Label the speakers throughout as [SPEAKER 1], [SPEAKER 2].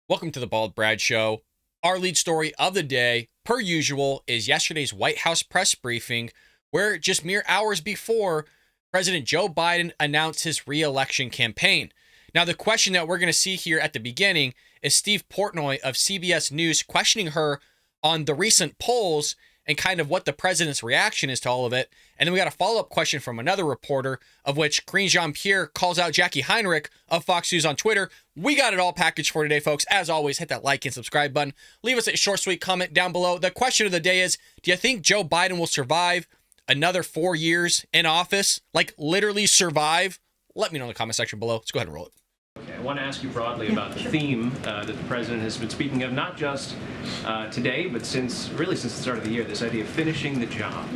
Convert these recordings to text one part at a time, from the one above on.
[SPEAKER 1] Welcome to the Bald Brad Show. Our lead story of the day, per usual, is yesterday's White House press briefing, where just mere hours before, President Joe Biden announced his re-election campaign. Now, the question that we're going to see here at the beginning is Steve Portnoy of CBS News questioning her on the recent polls and kind of what the president's reaction is to all of it. And then we got a follow-up question from another reporter, of which Karine Jean-Pierre calls out Jackie Heinrich of Fox News on Twitter. We got it all packaged for today, folks. As always, hit that like and subscribe button. Leave us a short, sweet comment down below. The question of the day is, do you think Joe Biden will survive another 4 years in office? Like, literally survive? Let me know in the comment section below. Let's go ahead and roll it.
[SPEAKER 2] Okay, I want to ask you broadly about the theme that the president has been speaking of, not just today, but since the start of the year, this idea of finishing the job.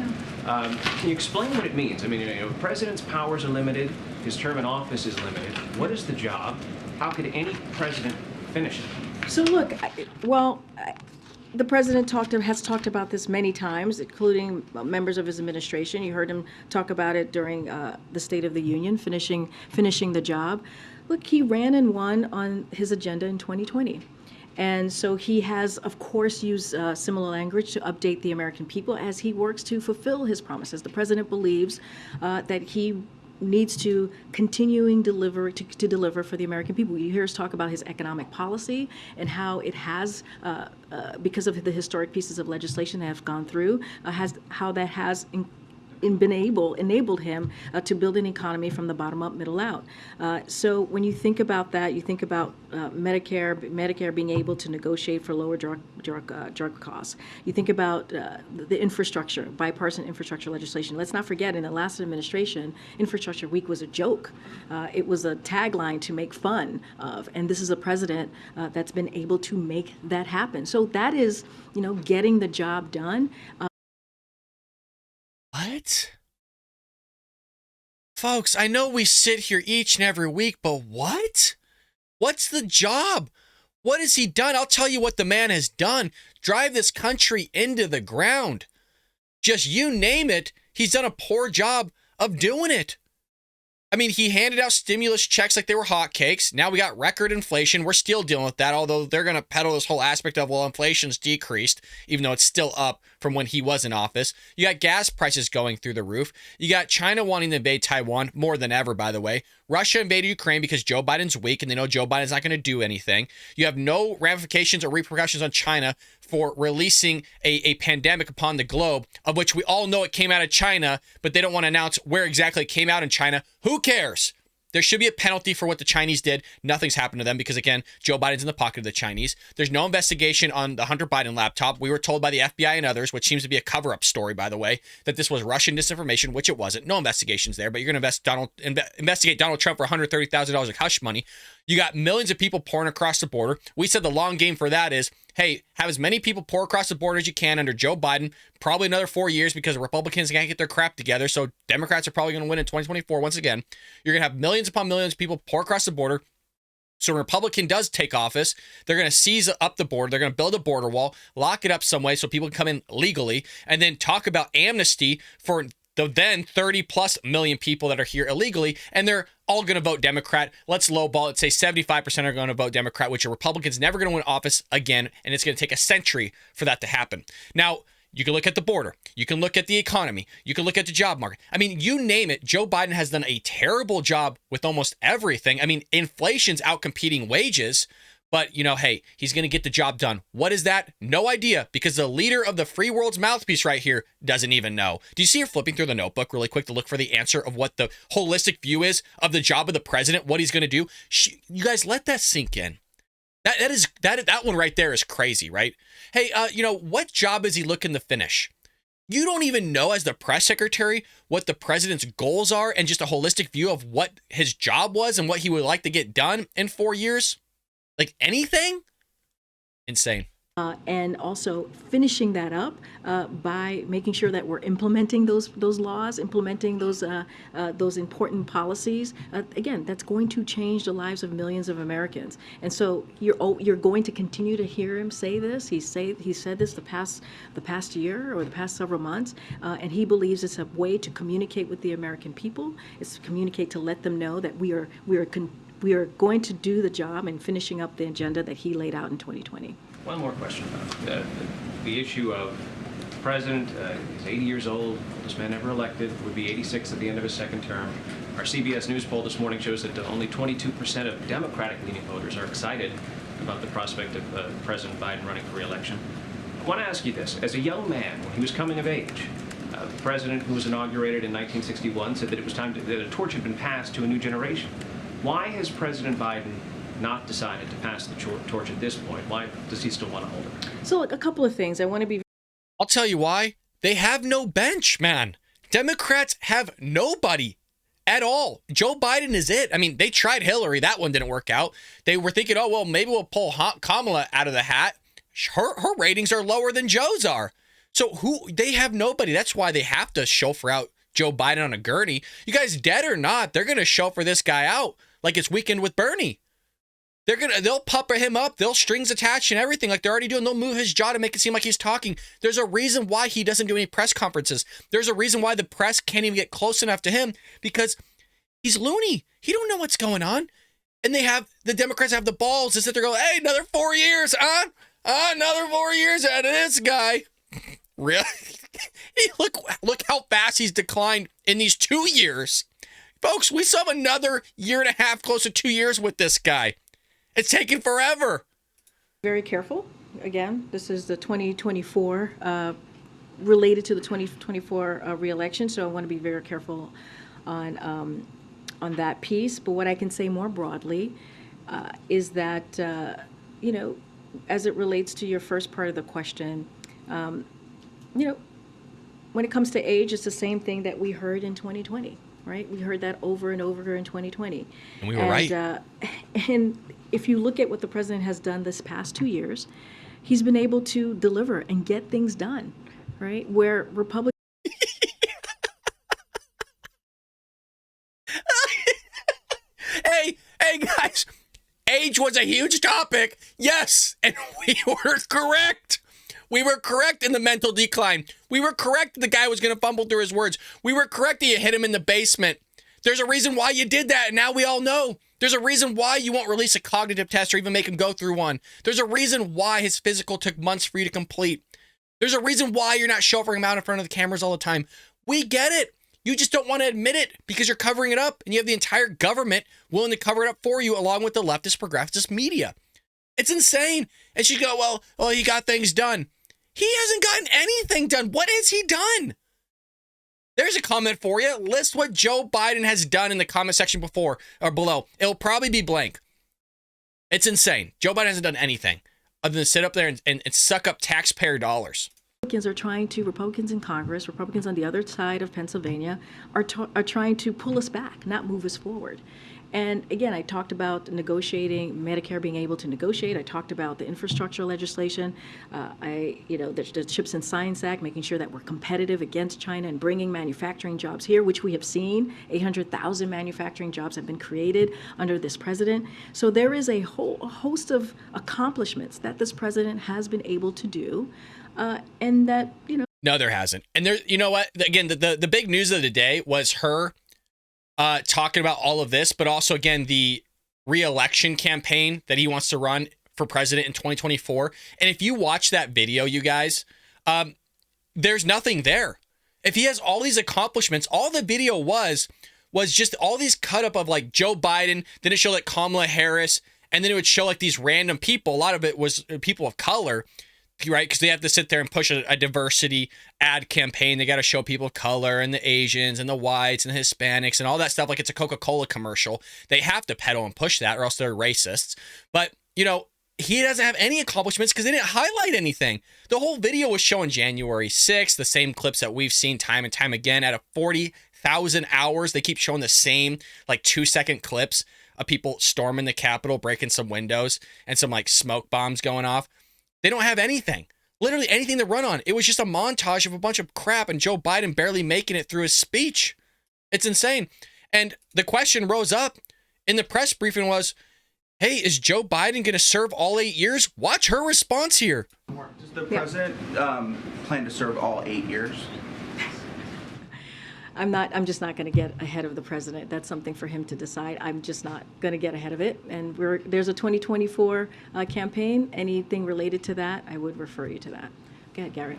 [SPEAKER 2] Can you explain what it means? I mean, the president's powers are limited, his term in office is limited. What is the job? How could any president finish it?
[SPEAKER 3] So look, the president has talked about this many times, including members of his administration. You heard him talk about it during the State of the Union, finishing the job. Look, he ran and won on his agenda in 2020. And so he has, of course, used similar language to update the American people as he works to fulfill his promises. The president believes that he needs to continuing deliver to deliver for the American people. You hear us talk about his economic policy and how it has, because of the historic pieces of legislation that have gone through, how that has enabled him to build an economy from the bottom up, middle out. So when you think about that, you think about Medicare being able to negotiate for lower drug costs. You think about the infrastructure, bipartisan infrastructure legislation. Let's not forget, in the last administration, Infrastructure Week was a joke. It was a tagline to make fun of, and this is a president that's been able to make that happen. So that is, getting the job done.
[SPEAKER 1] What? Folks, I know we sit here each and every week, but what? What's the job? What has he done? I'll tell you what the man has done. Drive this country into the ground. Just you name it, he's done a poor job of doing it. I mean, he handed out stimulus checks like they were hotcakes. Now we got record inflation. We're still dealing with that, although they're going to peddle this whole aspect of, well, inflation's decreased, even though it's still up from when he was in office. You got gas prices going through the roof. You got China wanting to invade Taiwan more than ever, by the way. Russia invaded Ukraine because Joe Biden's weak and they know Joe Biden's not going to do anything. You have no ramifications or repercussions on China for releasing a pandemic upon the globe, of which we all know it came out of China, but they don't want to announce where exactly it came out in China. Who cares? There should be a penalty for what the Chinese did. Nothing's happened to them because, again, Joe Biden's in the pocket of the Chinese. There's no investigation on the Hunter Biden laptop. We were told by the FBI and others, which seems to be a cover-up story, by the way, that this was Russian disinformation, which it wasn't. No investigations there, but you're going to investigate Donald Trump for $130,000 of hush money. You got millions of people pouring across the border. We said the long game for that is, hey, have as many people pour across the border as you can under Joe Biden, probably another 4 years because Republicans can't get their crap together. So Democrats are probably going to win in 2024 once again. You're going to have millions upon millions of people pour across the border. So when a Republican does take office, they're going to seize up the border. They're going to build a border wall, lock it up some way so people can come in legally, and then talk about amnesty for the then 30 plus million people that are here illegally, and they're all going to vote Democrat. Let's lowball. Let's say 75% are going to vote Democrat, which a Republican's never going to win office again, and it's going to take a century for that to happen. Now, you can look at the border. You can look at the economy. You can look at the job market. I mean, you name it. Joe Biden has done a terrible job with almost everything. I mean, inflation's outcompeting wages. But, hey, he's going to get the job done. What is that? No idea, because the leader of the free world's mouthpiece right here doesn't even know. Do you see her flipping through the notebook really quick to look for the answer of what the holistic view is of the job of the president, what he's going to do? You guys, let that sink in. That one right there is crazy, right? Hey, what job is he looking to finish? You don't even know, as the press secretary, what the president's goals are and just a holistic view of what his job was and what he would like to get done in 4 years? Like anything? Insane.
[SPEAKER 3] And also finishing that up by making sure that we're implementing those laws, implementing those important policies. Again, that's going to change the lives of millions of Americans. And so you're going to continue to hear him say this. He said this the past year or the past several months, and he believes it's a way to communicate with the American people. It's to communicate to let them know that we are we are going to do the job and finishing up the agenda that he laid out in 2020.
[SPEAKER 2] One more question about the issue of the president. He's 80 years old, oldest man ever elected, would be 86 at the end of his second term. Our CBS News poll this morning shows that only 22% of Democratic-leaning voters are excited about the prospect of President Biden running for re-election. I want to ask you this. As a young man, when he was coming of age, the president who was inaugurated in 1961 said that it was time that a torch had been passed to a new generation. Why has President Biden not decided to pass the torch at this point? Why does he still want to hold it?
[SPEAKER 3] So a couple of things. I want to be.
[SPEAKER 1] I'll tell you why. They have no bench, man. Democrats have nobody at all. Joe Biden is it. I mean, they tried Hillary. That one didn't work out. They were thinking, oh, well, maybe we'll pull Kamala out of the hat. Her ratings are lower than Joe's are. So they have nobody. That's why they have to chauffeur out Joe Biden on a gurney. You guys dead or not, they're going to chauffeur this guy out like it's Weekend with Bernie. They'll pupper him up. They'll strings attached and everything like they're already doing. They'll move his jaw to make it seem like he's talking. There's a reason why he doesn't do any press conferences. There's a reason why the press can't even get close enough to him because he's loony. He don't know what's going on. And the Democrats have the balls to sit there going, hey, another 4 years, huh? Another 4 years out of this guy. Really? Look how fast he's declined in these 2 years. Folks, we still have another year and a half, close to 2 years with this guy. It's taking forever.
[SPEAKER 3] Very careful. Again, this is the 2024, related to the 2024 re-election, so I want to be very careful on that piece. But what I can say more broadly is that, as it relates to your first part of the question, when it comes to age, it's the same thing that we heard in 2020, right? We heard that over and over in 2020.
[SPEAKER 1] And we were right.
[SPEAKER 3] And if you look at what the president has done this past 2 years, he's been able to deliver and get things done, right? Where Republicans.
[SPEAKER 1] Hey, guys, age was a huge topic. Yes, and we were correct. We were correct in the mental decline. We were correct that the guy was going to fumble through his words. We were correct that you hit him in the basement. There's a reason why you did that, and now we all know. There's a reason why you won't release a cognitive test or even make him go through one. There's a reason why his physical took months for you to complete. There's a reason why you're not chauffeuring him out in front of the cameras all the time. We get it. You just don't want to admit it because you're covering it up, and you have the entire government willing to cover it up for you along with the leftist progressist media. It's insane. And she go, well, he got things done. He hasn't gotten anything done. What has he done? There's a comment for you. List what Joe Biden has done in the comment section before or below. It'll probably be blank. It's insane. Joe Biden hasn't done anything other than sit up there and suck up taxpayer dollars.
[SPEAKER 3] Republicans in Congress, Republicans on the other side of Pennsylvania are trying to pull us back, not move us forward. And again, I talked about negotiating, Medicare being able to negotiate. I talked about the infrastructure legislation. The CHIPS and Science Act, making sure that we're competitive against China and bringing manufacturing jobs here, which we have seen. 800,000 manufacturing jobs have been created under this president. So there is a host of accomplishments that this president has been able to do, and that,
[SPEAKER 1] No, there hasn't. And there, you know what? Again, the big news of the day was her talking about all of this, but also, again, the re-election campaign that he wants to run for president in 2024. And if you watch that video, you guys, there's nothing there. If he has all these accomplishments, all the video was just all these cut up of like Joe Biden, then it showed like Kamala Harris, and then it would show like these random people. A lot of it was people of color, right? Because they have to sit there and push a diversity ad campaign. They got to show people of color and the Asians and the whites and the Hispanics and all that stuff like it's a Coca-Cola commercial. They have to peddle and push that or else they're racists. But, he doesn't have any accomplishments because they didn't highlight anything. The whole video was showing January 6th, the same clips that we've seen time and time again. Out of 40,000 hours, they keep showing the same like 2-second clips of people storming the Capitol, breaking some windows and some like smoke bombs going off. They don't have anything, literally anything to run on. It was just a montage of a bunch of crap and Joe Biden barely making it through his speech. It's insane. And the question rose up in the press briefing was, hey, is Joe Biden going to serve all 8 years? Watch her response here.
[SPEAKER 4] Does the president plan to serve all 8 years?
[SPEAKER 3] I'm just not going to get ahead of the president. That's something for him to decide. I'm just not going to get ahead of it. And there's a 2024 campaign. Anything related to that, I would refer you to that. Go ahead, Gary.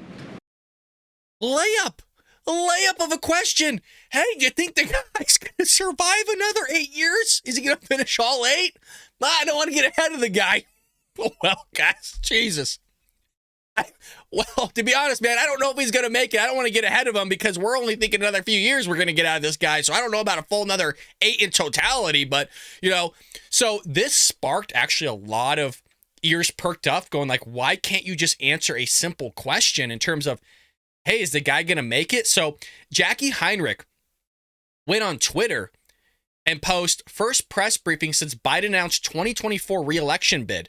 [SPEAKER 1] Layup. A layup of a question. Hey, do you think the guy's going to survive another 8 years? Is he going to finish all 8? I don't want to get ahead of the guy. Well, guys, Jesus. Well, to be honest, man, I don't know if he's going to make it. I don't want to get ahead of him because we're only thinking another few years we're going to get out of this guy. So I don't know about a full another 8 in totality. But, so this sparked actually a lot of ears perked up going like, why can't you just answer a simple question in terms of, hey, is the guy going to make it? So Jackie Heinrich went on Twitter and post first press briefing since Biden announced 2024 re-election bid.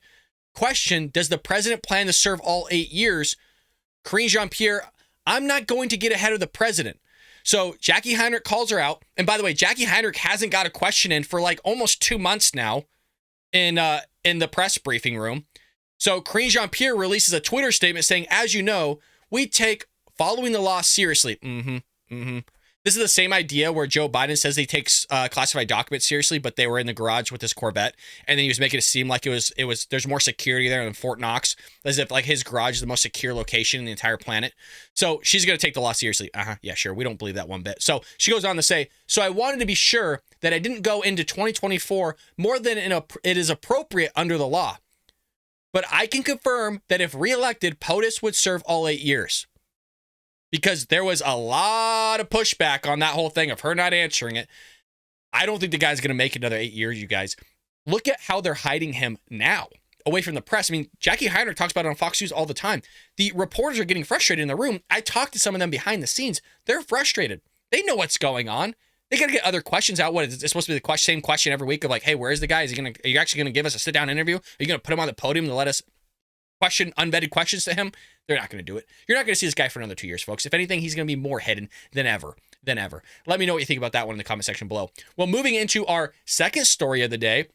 [SPEAKER 1] Question, does the president plan to serve all 8 years? Karine Jean-Pierre, I'm not going to get ahead of the president. So Jackie Heinrich calls her out. And by the way, Jackie Heinrich hasn't got a question in for like almost 2 months now in the press briefing room. So Karine Jean-Pierre releases a Twitter statement saying, as you know, we take following the law seriously. This is the same idea where Joe Biden says he takes classified documents seriously, but they were in the garage with his Corvette, and then he was making it seem like it was there's more security there than Fort Knox, as if like his garage is the most secure location in the entire planet. So she's going to take the law seriously. Yeah, sure. We don't believe that one bit. So she goes on to say, so I wanted to be sure that I didn't go into 2024 more than it is appropriate under the law. But I can confirm that if reelected, POTUS would serve all 8 years. Because there was a lot of pushback on that whole thing of her not answering it. I don't think the guy's going to make another 8 years, you guys. Look at how they're hiding him now, away from the press. I mean, Jackie Heinrich talks about it on Fox News all the time. The reporters are getting frustrated in the room. I talked to some of them behind the scenes. They're frustrated. They know what's going on. They got to get other questions out. What is it supposed to be the same question every week of like, hey, where's the guy? Are you actually going to give us a sit-down interview? Are you going to put him on the podium to let us question unvetted questions to him? They're not going to do it. You're not going to see this guy for another 2 years, folks. If anything, he's going to be more hidden than ever. Let me know what you think about that one in the comment section below. Well, moving into our second story of the day,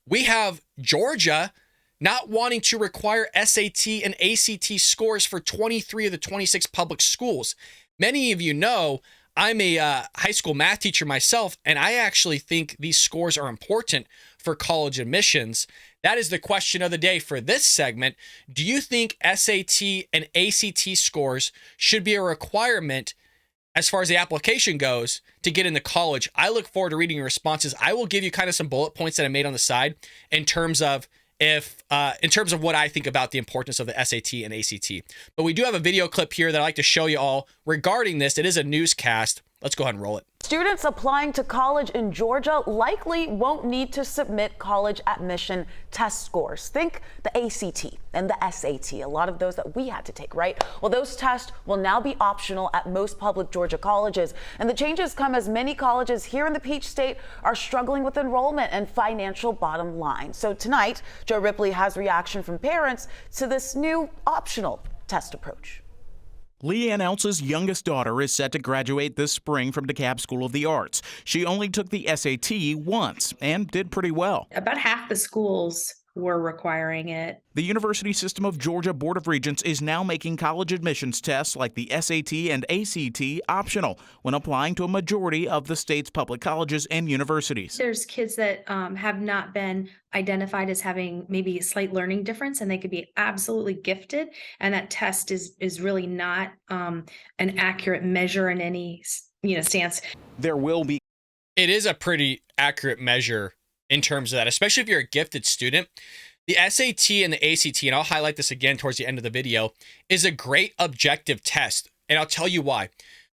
[SPEAKER 1] we have Georgia not wanting to require SAT and ACT scores for 23 of the 26 public schools. Many of you know I'm a high school math teacher myself, and I actually think these scores are important for college admissions. That is the question of the day for this segment. Do you think SAT and ACT scores should be a requirement as far as the application goes to get into college? I look forward to reading your responses. I will give you kind of some bullet points that I made on the side in terms of what I think about the importance of the SAT and ACT. But we do have a video clip here that I'd like to show you all regarding this. It is a newscast. Let's go ahead and roll it.
[SPEAKER 4] Students applying to college in Georgia likely won't need to submit college admission test scores. Think the ACT and the SAT, a lot of those that we had to take, right? Well, those tests will now be optional at most public Georgia colleges. And the changes come as many colleges here in the Peach State are struggling with enrollment and financial bottom line. So tonight, Joe Ripley has reaction from parents to this new optional test approach.
[SPEAKER 5] Leanne Elsa's youngest daughter is set to graduate this spring from DeKalb School of the Arts. She only took the SAT once and did pretty well.
[SPEAKER 6] About half the schools were requiring it.
[SPEAKER 5] The University System of Georgia Board of Regents is now making college admissions tests like the SAT and ACT optional when applying to a majority of the state's public colleges and universities.
[SPEAKER 6] There's kids that have not been identified as having maybe a slight learning difference, and they could be absolutely gifted. And that test is really not an accurate measure in any stance.
[SPEAKER 5] There will be.
[SPEAKER 1] It is a pretty accurate measure in terms of that, especially if you're a gifted student. The SAT and the ACT, and I'll highlight this again towards the end of the video, is a great objective test. And I'll tell you why.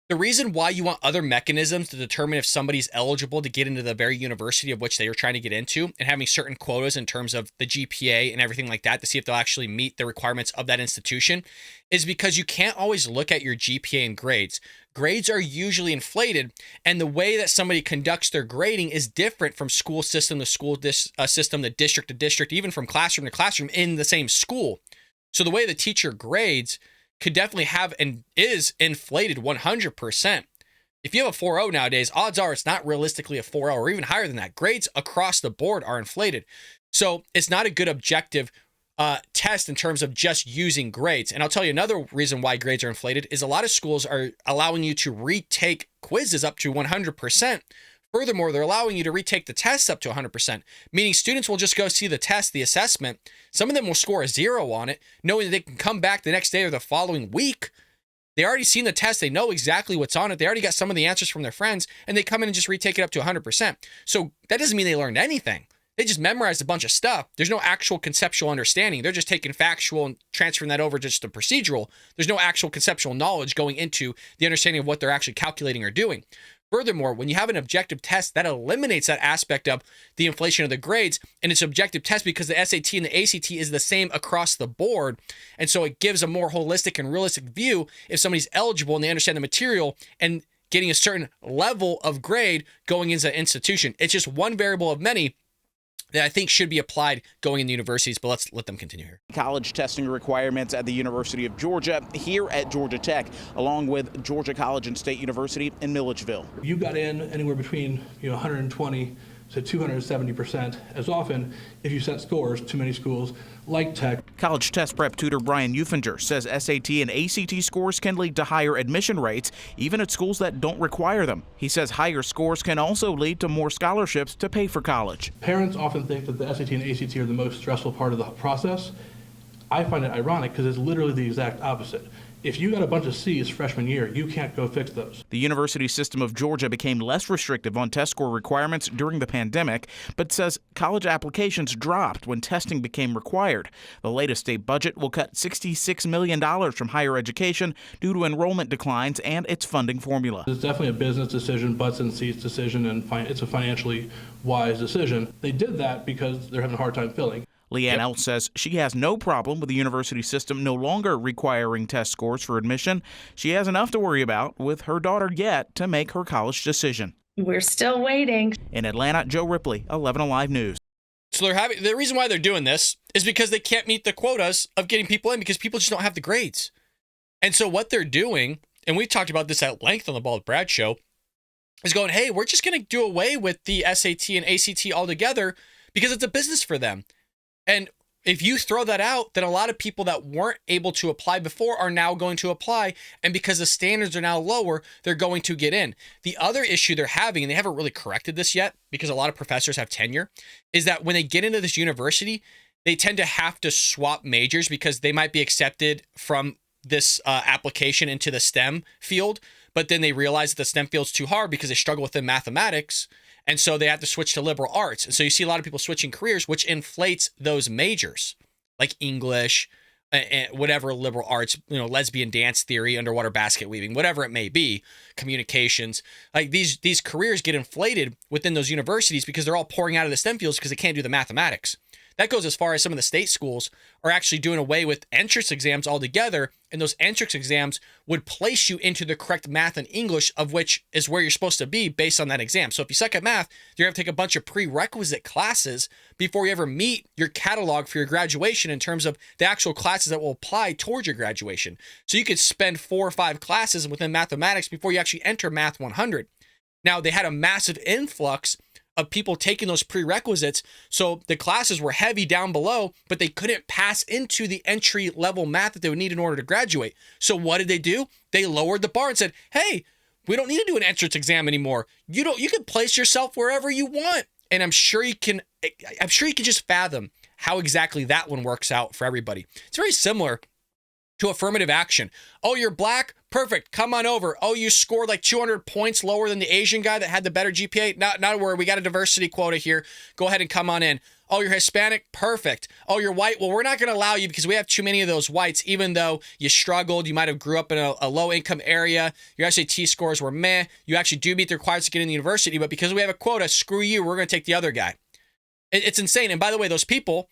[SPEAKER 1] The reason why you want other mechanisms to determine if somebody's eligible to get into the very university of which they are trying to get into, and having certain quotas in terms of the GPA and everything like that to see if they'll actually meet the requirements of that institution, is because you can't always look at your GPA and grades. Grades are usually inflated, and the way that somebody conducts their grading is different from school system to school system, to district to district, even from classroom to classroom in the same school. So the way the teacher grades could definitely have and is inflated 100%. If you have a 4.0 nowadays, odds are it's not realistically a 4.0 or even higher than that. Grades across the board are inflated. So it's not a good objective test in terms of just using grades. And I'll tell you another reason why grades are inflated is a lot of schools are allowing you to retake quizzes up to 100%. Furthermore, they're allowing you to retake the tests up to 100%, meaning students will just go see the test, the assessment. Some of them will score a 0 on it, knowing that they can come back the next day or the following week. They already seen the test. They know exactly what's on it. They already got some of the answers from their friends, and they come in and just retake it up to 100%. So that doesn't mean they learned anything. They just memorized a bunch of stuff. There's no actual conceptual understanding. They're just taking factual and transferring that over just to procedural. There's no actual conceptual knowledge going into the understanding of what they're actually calculating or doing. Furthermore, when you have an objective test, that eliminates that aspect of the inflation of the grades, and it's objective test because the SAT and the ACT is the same across the board. And so it gives a more holistic and realistic view if somebody's eligible and they understand the material and getting a certain level of grade going into the institution. It's just one variable of many that I think should be applied going into universities, but let's let them continue here.
[SPEAKER 5] College testing requirements at the University of Georgia here at Georgia Tech, along with Georgia College and State University in Milledgeville.
[SPEAKER 7] You got in anywhere between 120 to 270% as often if you set scores to many schools like Tech.
[SPEAKER 5] College test prep tutor Brian Euphinger says SAT and ACT scores can lead to higher admission rates, even at schools that don't require them. He says higher scores can also lead to more scholarships to pay for college.
[SPEAKER 7] Parents often think that the SAT and ACT are the most stressful part of the process. I find it ironic because it's literally the exact opposite. If you got a bunch of C's freshman year, you can't go fix those.
[SPEAKER 5] The University System of Georgia became less restrictive on test score requirements during the pandemic, but says college applications dropped when testing became required. The latest state budget will cut $66 million from higher education due to enrollment declines and its funding formula.
[SPEAKER 7] It's definitely a business decision, butts and seats decision, and it's a financially wise decision. They did that because they're having a hard time filling.
[SPEAKER 5] Leanne Eltz says she has no problem with the university system no longer requiring test scores for admission. She has enough to worry about with her daughter yet to make her college decision.
[SPEAKER 6] We're still waiting.
[SPEAKER 5] In Atlanta, Joe Ripley, 11 Alive News.
[SPEAKER 1] So the reason why they're doing this is because they can't meet the quotas of getting people in because people just don't have the grades. And so what they're doing, and we talked about this at length on the Bald Brad show, is going, hey, we're just going to do away with the SAT and ACT altogether because it's a business for them. And if you throw that out, then a lot of people that weren't able to apply before are now going to apply. And because the standards are now lower, they're going to get in. The other issue they're having, and they haven't really corrected this yet because a lot of professors have tenure, is that when they get into this university, they tend to have to swap majors because they might be accepted from this application into the STEM field. But then they realize that the STEM field's too hard because they struggle within mathematics. And so they have to switch to liberal arts. And so you see a lot of people switching careers, which inflates those majors like English, and whatever liberal arts, lesbian dance theory, underwater basket weaving, whatever it may be, communications. Like these careers get inflated within those universities because they're all pouring out of the STEM fields because they can't do the mathematics. That goes as far as some of the state schools are actually doing away with entrance exams altogether, and those entrance exams would place you into the correct math and English, of which is where you're supposed to be based on that exam. So if you suck at math, you're going to have to take a bunch of prerequisite classes before you ever meet your catalog for your graduation in terms of the actual classes that will apply towards your graduation. So you could spend 4 or 5 classes within mathematics before you actually enter Math 100. Now, they had a massive influx of people taking those prerequisites. So the classes were heavy down below, but they couldn't pass into the entry level math that they would need in order to graduate. So what did they do? They lowered the bar and said, hey, we don't need to do an entrance exam anymore. You can place yourself wherever you want. And I'm sure you can just fathom how exactly that one works out for everybody. It's very similar to affirmative action. Oh, you're black? Perfect. Come on over. Oh, you scored like 200 points lower than the Asian guy that had the better GPA? Not a worry. We got a diversity quota here. Go ahead and come on in. Oh, you're Hispanic? Perfect. Oh, you're white? Well, we're not going to allow you because we have too many of those whites, even though you struggled. You might have grew up in a low-income area. Your SAT scores were meh. You actually do meet the requirements to get in the university, but because we have a quota, screw you. We're going to take the other guy. It's insane. And by the way, those people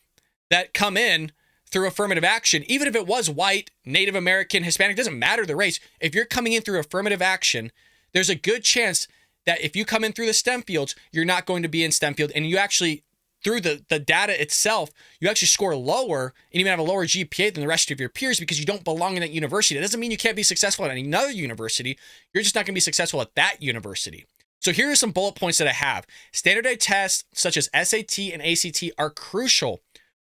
[SPEAKER 1] that come in through affirmative action, even if it was white, Native American, Hispanic, doesn't matter the race. If you're coming in through affirmative action, there's a good chance that if you come in through the STEM fields, you're not going to be in STEM field. And you actually, through the data itself, you actually score lower and even have a lower GPA than the rest of your peers because you don't belong in that university. That doesn't mean you can't be successful at another university. You're just not going to be successful at that university. So here are some bullet points that I have. Standardized tests such as SAT and ACT are crucial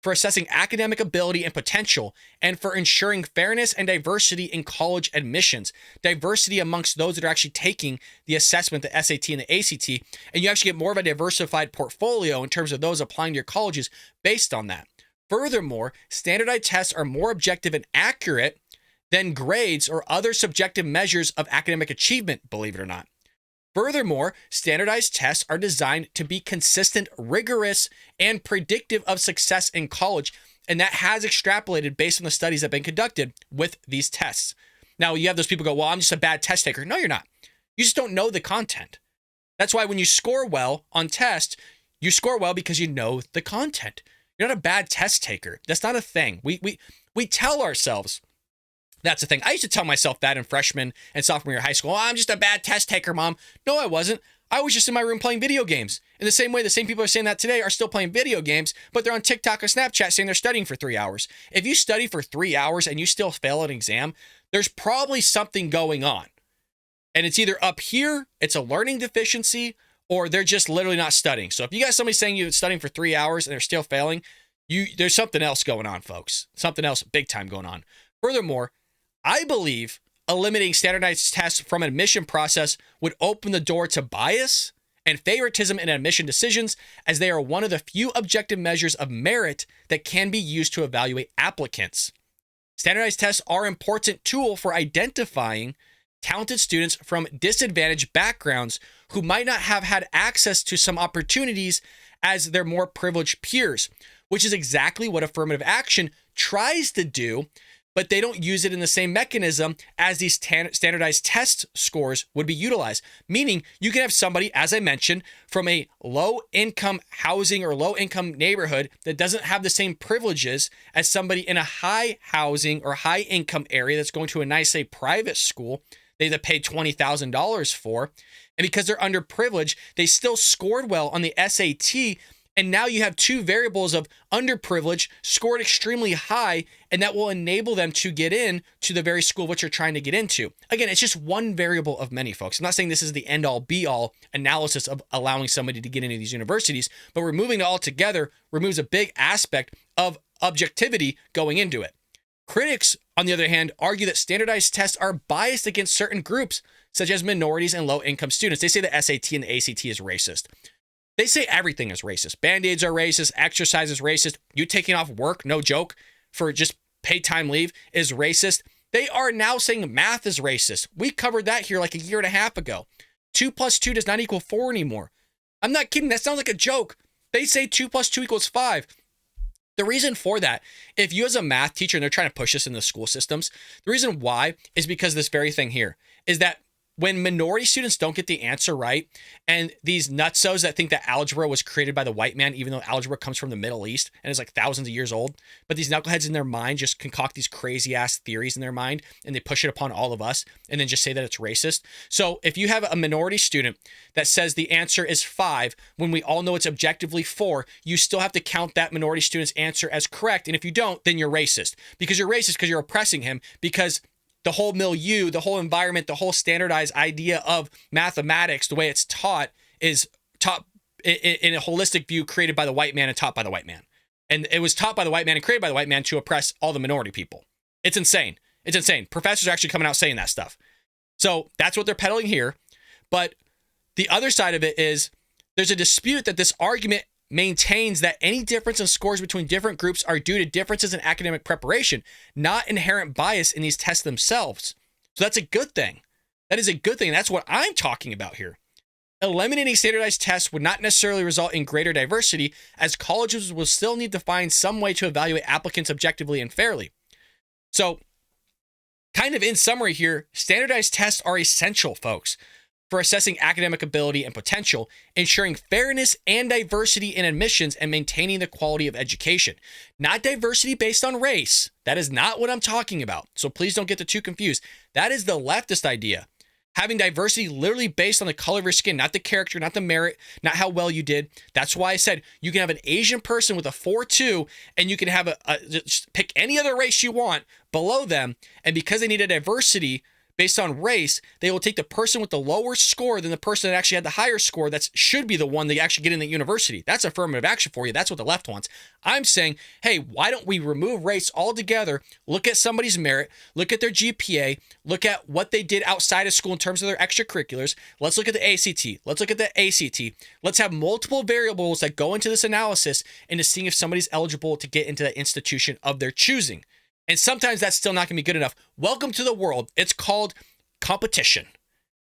[SPEAKER 1] for assessing academic ability and potential, and for ensuring fairness and diversity in college admissions, diversity amongst those that are actually taking the assessment, the SAT and the ACT, and you actually get more of a diversified portfolio in terms of those applying to your colleges based on that. Furthermore, standardized tests are more objective and accurate than grades or other subjective measures of academic achievement, believe it or not. Furthermore, standardized tests are designed to be consistent, rigorous, and predictive of success in college, and that has extrapolated based on the studies that have been conducted with these tests. Now, you have those people go, well, I'm just a bad test taker. No, you're not. You just don't know the content. That's why when you score well on tests, you score well because you know the content. You're not a bad test taker. That's not a thing. We tell ourselves that's the thing. I used to tell myself that in freshman and sophomore year of high school. Oh, I'm just a bad test taker, Mom. No, I wasn't. I was just in my room playing video games. In the same way, the same people who are saying that today are still playing video games, but they're on TikTok or Snapchat saying they're studying for 3 hours. If you study for 3 hours and you still fail an exam, there's probably something going on. And it's either up here, it's a learning deficiency, or they're just literally not studying. So if you got somebody saying you're studying for 3 hours and they're still failing, there's something else going on, folks. Something else big time going on. Furthermore, I believe eliminating standardized tests from an admission process would open the door to bias and favoritism in admission decisions, as they are one of the few objective measures of merit that can be used to evaluate applicants. Standardized tests are an important tool for identifying talented students from disadvantaged backgrounds who might not have had access to some opportunities as their more privileged peers, which is exactly what affirmative action tries to do, but they don't use it in the same mechanism as these standardized test scores would be utilized. Meaning you can have somebody, as I mentioned, from a low-income housing or low-income neighborhood that doesn't have the same privileges as somebody in a high housing or high-income area that's going to a nice, say, private school they that paid $20,000 for. And because they're underprivileged, they still scored well on the SAT. And now you have two variables of underprivileged scored extremely high, and that will enable them to get in to the very school which you're trying to get into. Again, it's just one variable of many, folks. I'm not saying this is the end-all be-all analysis of allowing somebody to get into these universities, but removing it all together removes a big aspect of objectivity going into it. Critics, on the other hand, argue that standardized tests are biased against certain groups, such as minorities and low-income students. They say the SAT and the ACT is racist. They say everything is racist. Band-Aids are racist. Exercise is racist. You taking off work, no joke, for just paid time leave is racist. They are now saying math is racist. We covered that here like a year and a half ago. 2 + 2 does not equal 4 anymore. I'm not kidding. That sounds like a joke. They say 2 + 2 = 5. The reason for that, if you as a math teacher, and they're trying to push this in the school systems, the reason why is because this very thing here is that when minority students don't get the answer right, and these nutsos that think that algebra was created by the white man, even though algebra comes from the Middle East and is like thousands of years old, but these knuckleheads in their mind just concoct these crazy ass theories in their mind and they push it upon all of us and then just say that it's racist. So if you have a minority student that says the answer is 5, when we all know it's objectively 4, you still have to count that minority student's answer as correct. And if you don't, then you're racist, because you're racist because you're oppressing him, because the whole milieu, the whole environment, the whole standardized idea of mathematics, the way it's taught, is taught in a holistic view created by the white man and taught by the white man. And it was taught by the white man and created by the white man to oppress all the minority people. It's insane. It's insane. Professors are actually coming out saying that stuff. So that's what they're peddling here. But the other side of it is there's a dispute that this argument maintains that any difference in scores between different groups are due to differences in academic preparation, not inherent bias in these tests themselves. So that's a good thing. That is a good thing. That's what I'm talking about here. Eliminating standardized tests would not necessarily result in greater diversity, as colleges will still need to find some way to evaluate applicants objectively and fairly. So, kind of in summary here, standardized tests are essential, folks, for assessing academic ability and potential, ensuring fairness and diversity in admissions, and maintaining the quality of education. Not diversity based on race. That is not what I'm talking about. So please don't get the two confused. That is the leftist idea. Having diversity literally based on the color of your skin, not the character, not the merit, not how well you did. That's why I said you can have an Asian person with a 4.2, and you can have just pick any other race you want below them. And because they need a diversity based on race, they will take the person with the lower score than the person that actually had the higher score that should be the one that actually get in the university. That's affirmative action for you. That's what the left wants. I'm saying, hey, why don't we remove race altogether, look at somebody's merit, look at their GPA, look at what they did outside of school in terms of their extracurriculars. Let's look at the ACT. Let's look at the ACT. Let's have multiple variables that go into this analysis into seeing if somebody's eligible to get into that institution of their choosing. And sometimes that's still not going to be good enough. Welcome to the world. It's called competition.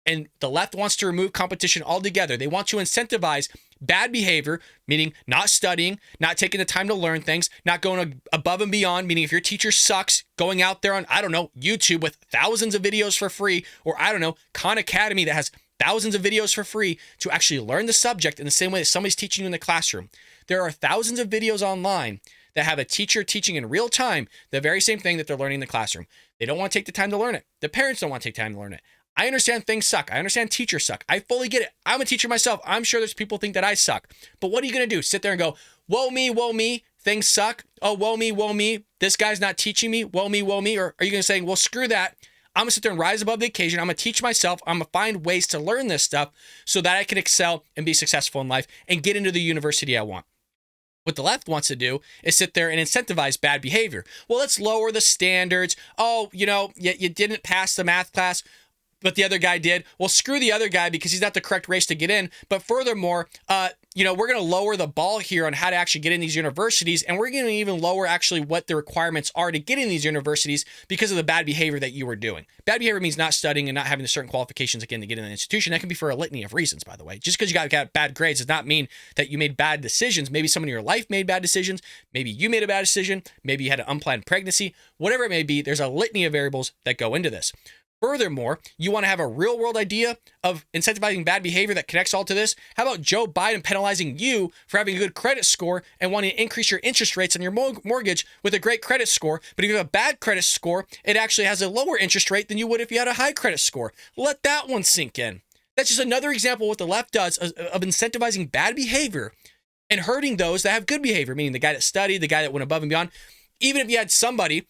[SPEAKER 1] And the left wants to remove competition altogether. They want to incentivize bad behavior, meaning not studying, not taking the time to learn things, not going above and beyond, meaning if your teacher sucks, going out there on, I don't know, YouTube with thousands of videos for free, or I don't know, Khan Academy that has thousands of videos for free to actually learn the subject in the same way that somebody's teaching you in the classroom. There are thousands of videos online that have a teacher teaching in real time the very same thing that they're learning in the classroom. They don't want to take the time to learn it. The parents don't want to take time to learn it. I understand things suck. I understand teachers suck. I fully get it. I'm a teacher myself. I'm sure there's people who think that I suck. But what are you going to do? Sit there and go, woe me, things suck. Oh, woe me, this guy's not teaching me, woe me. Or are you going to say, well, screw that. I'm going to sit there and rise above the occasion. I'm going to teach myself. I'm going to find ways to learn this stuff so that I can excel and be successful in life and get into the university I want. What the left wants to do is sit there and incentivize bad behavior. Well, let's lower the standards. Oh, you didn't pass the math class, but the other guy did. Well, screw the other guy because he's not the correct race to get in. But furthermore, we're going to lower the ball here on how to actually get in these universities. And we're going to even lower actually what the requirements are to get in these universities because of the bad behavior that you were doing. Bad behavior means not studying and not having the certain qualifications, again, to get in an institution. That can be for a litany of reasons, by the way. Just because you got bad grades does not mean that you made bad decisions. Maybe someone in your life made bad decisions. Maybe you made a bad decision. Maybe you had an unplanned pregnancy. Whatever it may be, there's a litany of variables that go into this. Furthermore, you want to have a real world idea of incentivizing bad behavior that connects all to this? How about Joe Biden penalizing you for having a good credit score and wanting to increase your interest rates on your mortgage with a great credit score? But if you have a bad credit score, it actually has a lower interest rate than you would if you had a high credit score. Let that one sink in. That's just another example of what the left does of incentivizing bad behavior and hurting those that have good behavior, meaning the guy that studied, the guy that went above and beyond. Even if you had somebody,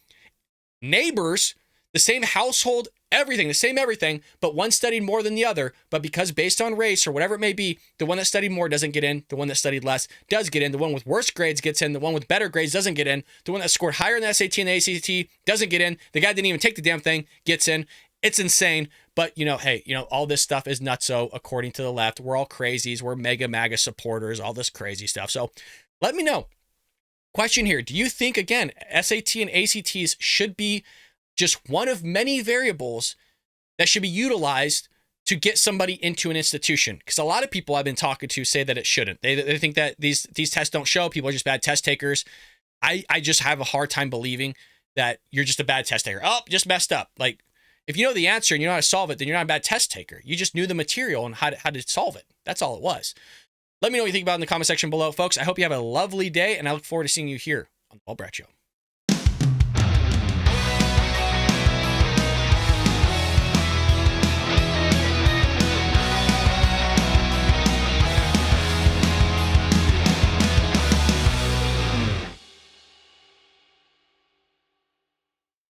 [SPEAKER 1] neighbors, the same household, everything, the same everything, but one studied more than the other. But because based on race or whatever it may be, the one that studied more doesn't get in. The one that studied less does get in. The one with worse grades gets in. The one with better grades doesn't get in. The one that scored higher in the SAT and the ACT doesn't get in. The guy didn't even take the damn thing, gets in. It's insane. But, hey, all this stuff is nutso according to the left. We're all crazies. We're mega MAGA supporters, all this crazy stuff. So let me know. Question here. Do you think, again, SAT and ACTs should be just one of many variables that should be utilized to get somebody into an institution? Because a lot of people I've been talking to say that it shouldn't. They think that these tests don't show. People are just bad test takers. I just have a hard time believing that you're just a bad test taker. Oh, just messed up. Like, if you know the answer and you know how to solve it, then you're not a bad test taker. You just knew the material and how to solve it. That's all it was. Let me know what you think about it in the comment section below, folks. I hope you have a lovely day, and I look forward to seeing you here on The Paul Brett Show.